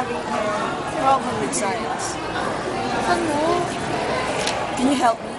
having a problem with science. Can you help me?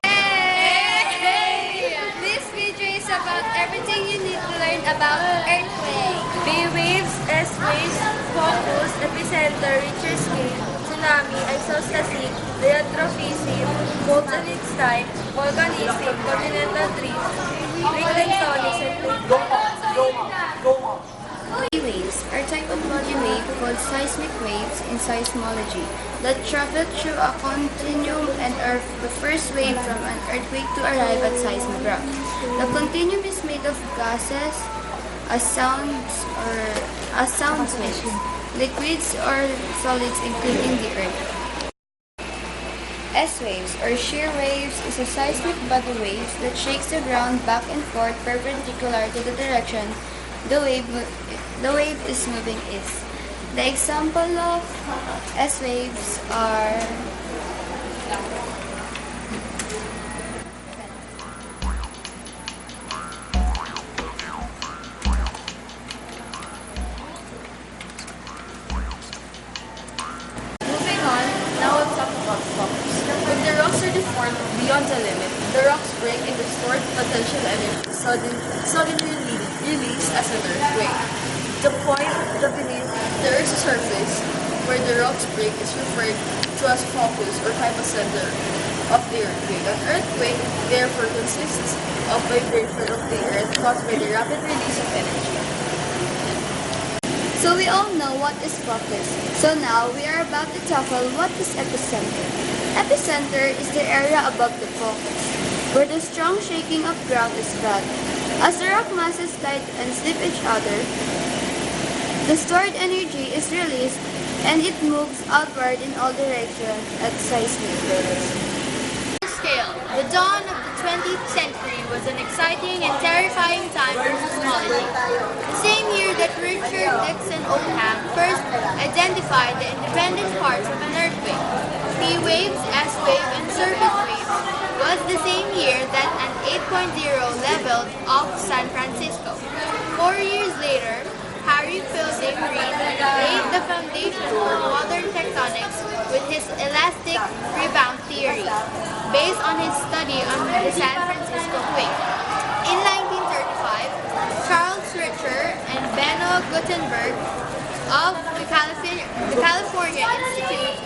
Hey! This video is about everything you need to learn about earthquake. B waves, S waves, focus, epicenter, Richter scale, tsunami, isostasy, diatrophism, volcanic type, volcanism, continental drift, ring tectonics, and plate waves are type of body wave called seismic waves in seismology that travel through a continuum and are the first wave from an earthquake to arrive at seismograph. The continuum is made of gases, sounds waves, liquids or solids including the earth. S waves or shear waves is a seismic body wave that shakes the ground back and forth perpendicular to the direction the wave is moving is. The example of S waves are moving on, now we'll talk about faults. When the rocks are deformed beyond the limit, the rocks break into stored potential energy suddenly released as an earthquake. The point beneath the Earth's surface where the rocks break is referred to as focus or hypocenter of the earthquake. An earthquake therefore consists of vibration of the earth caused by the rapid release of energy. So we all know what is focus. So now we are about to tackle what is epicenter. Epicenter is the area above the focus, where the strong shaking of ground is felt. As the rock masses slide and slip each other, the stored energy is released and it moves outward in all directions at seismic waves. Scale. The dawn of the 20th century was an exciting and terrifying time for seismology. The same year that Richard Dixon Oldham first identified the independent parts of an earthquake, P waves, S wave, and surface waves, was the same year that an 8.0 leveled off San Francisco. 4 years later, Harry Fielding Reid laid the foundation for modern tectonics with his elastic rebound theory, based on his study on the San Francisco quake. In 1935, Charles Richter and Benno Gutenberg of the California Institute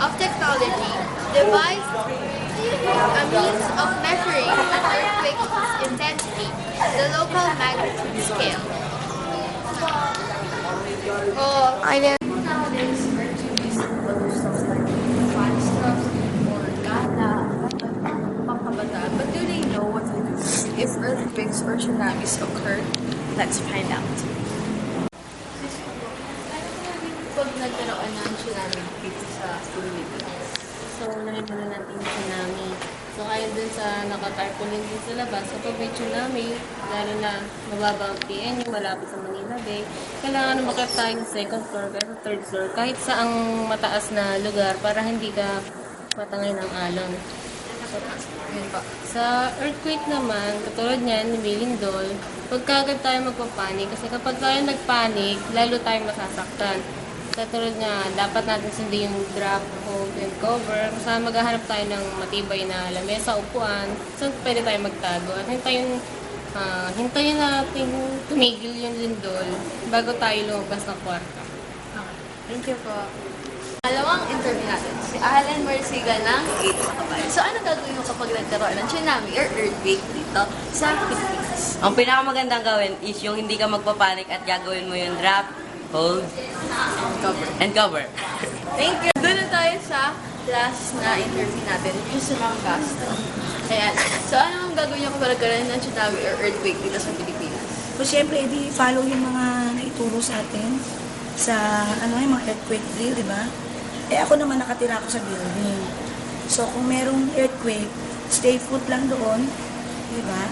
of Technology devised a means of measuring an earthquake's intensity, the local magnitude scale. Nowadays, earthquakes include stuff like catastrophes or gala, pampabata. But do they know what to do if earthquakes or tsunamis occur? Let's find out. Pag nagkaroon ng tsunami dito sa Pilipinas, so narinig natin yung tsunami. So ayon dun sa nakatarpaulin din sa labas, kapag may tsunami, lalo na mababa ang PN, yung malapit sa Manila Bay, kailangan umakyat tayo ng second floor pero third floor, kahit sa ang mataas na lugar para hindi ka matangay ng alon. So, yun pa. Sa earthquake naman, katulad niyan, may lindol, huwag kagad tayo magpapanik kasi kapag tayo nagpanik, lalo tayo masasaktan. Katulad nga, dapat natin sundin yung drop, hold, and cover. Kasama maghahanap tayo ng matibay na lamesa, upuan, saan pwede tayo magtago. At hintayin natin tumigil yung lindol bago tayo lumabas ng kwarto. Thank you po. Dalawang interview natin, si Alan Marsiga ng 8 Makabay. So, ano gagawin mo kapag nagkaroon ng tsunami or earthquake dito sa Pilipinas? Ang pinakamagandang gawin is yung hindi ka magpapanik at gagawin mo yung drop, hold, and cover. Thank you. Doon na tayo sa last na interview natin, yung si Ma'am Castro. Ayan. So, ano ang gagawin niyo kapag nagkaroon ng tsunami or earthquake dito sa Pilipinas? So, syempre, edi follow yung mga naituro sa atin sa yung mga earthquake drill, di ba? Eh, ako naman nakatira ako sa building. So, kung merong earthquake, stay put lang doon, di ba?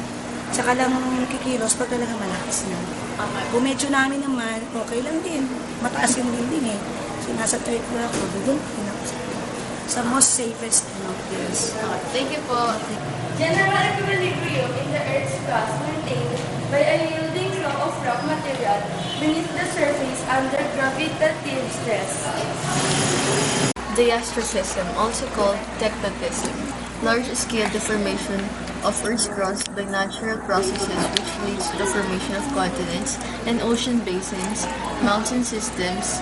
Saka lang kikilos pag talaga malakas na. Okay. Kung may tsunami naman, okay lang din. Mataas yung building eh. So, nasa third floor ako, doon din ako sa sa most safest place. Thank you po. General equilibrium in the Earth's crust maintained by a yielding flow of rock material beneath the surface under gravitative stress. Diastrophism, also called tectonism, large-scale deformation of Earth's crust by natural processes which leads to the formation of continents and ocean basins, mountain systems,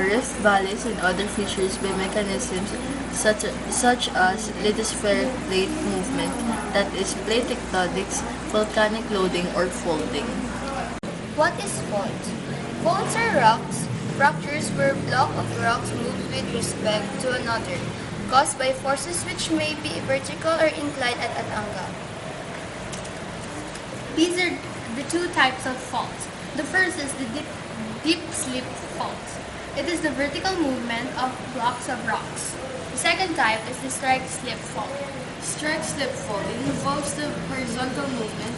rift valleys, and other features by mechanisms such as lithospheric plate movement, that is, plate tectonics, volcanic loading, or folding. What is fault? Faults are rocks, fractures where a block of rocks moves with respect to another, caused by forces which may be vertical or inclined at an angle. These are the two types of faults. The first is the deep slip fault. It is the vertical movement of blocks of rocks. The second type is the strike-slip fault. Strike-slip fault involves the horizontal movement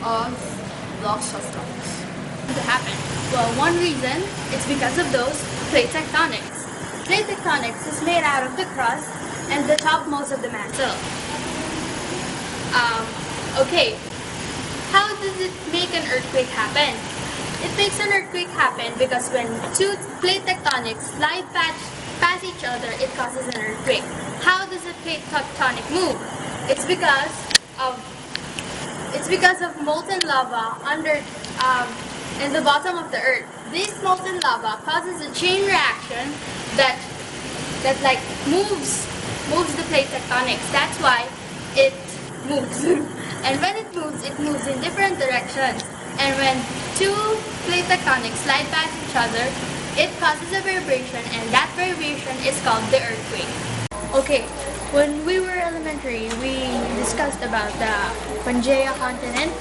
of blocks of rocks. To happen? Well, one reason is because of those plate tectonics. Plate tectonics is made out of the crust and the topmost of the mantle. Okay, how does it make an earthquake happen? It makes an earthquake happen because when two plate tectonics slide past each other, it causes an earthquake. How does a plate tectonic move? It's because of molten lava in the bottom of the earth. This molten lava causes a chain reaction that moves the plate tectonics. That's why it moves. And when it moves in different directions. And when two plate tectonics slide past each other, it causes a vibration, and that vibration is called the earthquake. Okay, when we were elementary, we discussed about the Pangaea continent,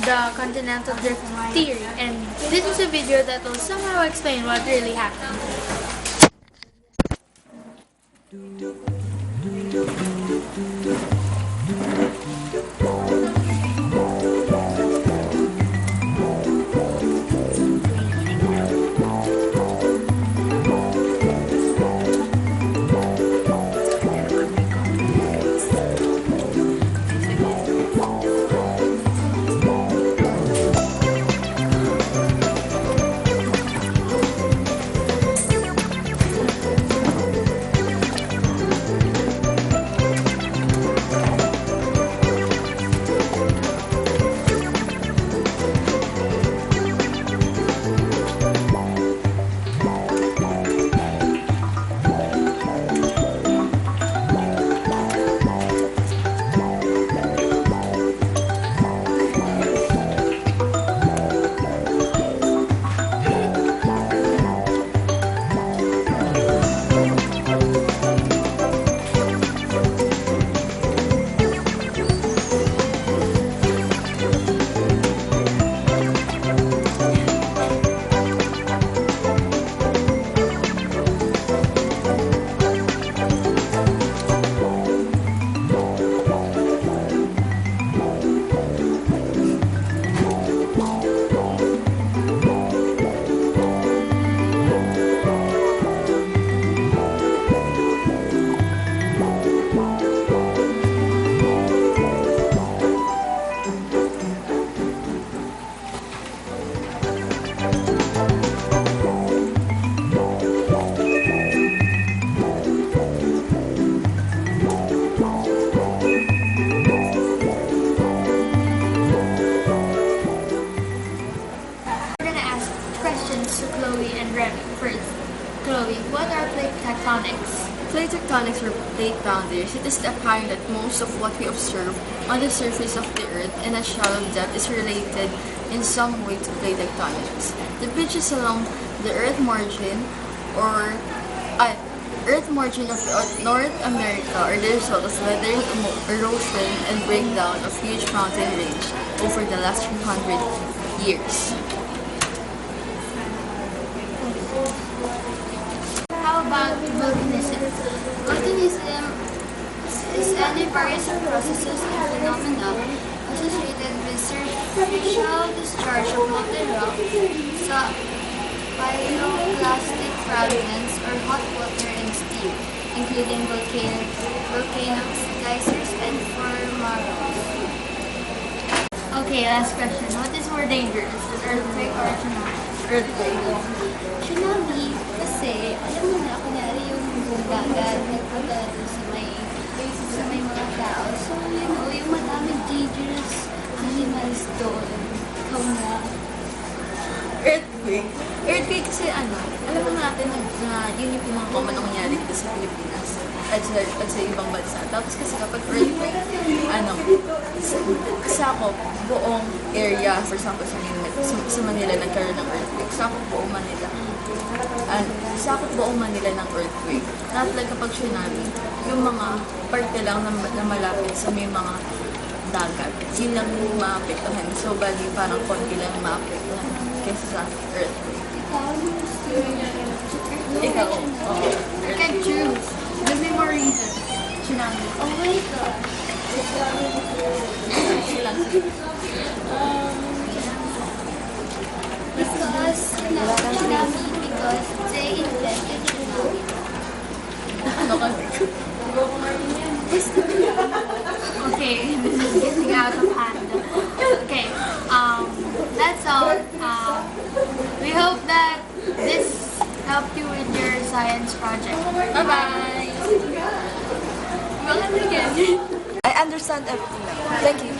the continental drift theory, and this is a video that will somehow explain what really happened. Plate tectonics are plate boundaries. It is apparent that most of what we observe on the surface of the Earth and at shallow depth is related in some way to plate tectonics. The pitches along the Earth margin of North America are the result of weathering, erosion, and breakdown of huge mountain range over the last 300 years. How about volcanism? Volcanism is any various processes and phenomena associated with superficial discharge of molten rock, pyroclastic fragments or hot water and steam, including volcanoes, geysers, and formations. Okay, last question. What is more dangerous, an earthquake or a tsunami? Earthquake. Tsunami, kasi alam mo na, kunyari yung buong dagat, nagpunta sa may mga tao. So, yung madaming dangerous animals doon. Ikaw na. Earthquake. Earthquake kasi alam mo natin na yun yung pinaka-common na nangyari dito sa Pilipinas at sa ibang bansa. Tapos kasi kapag earthquake, sakop buong area, for example sa Manila nagkaroon ng earthquake, sakop buong Manila. Sakop buong Manila ng earthquake. Not like kapag tsunami, yung mga parte lang na malapit sa may mga dagat, yun lang yung maapektuhan. So, bali parang konti lang yung maapektuhan kaysa sa earthquake. Ikaw, I can choose. Give me more reasons. Tsunami. Oh my God. Because, tsunami, because they invented tsunami. Ano kasi? Okay, this is getting out of hand. Okay, that's all. We hope that this helped you with your science project. Bye-bye! Welcome again. I understand everything now. Thank you.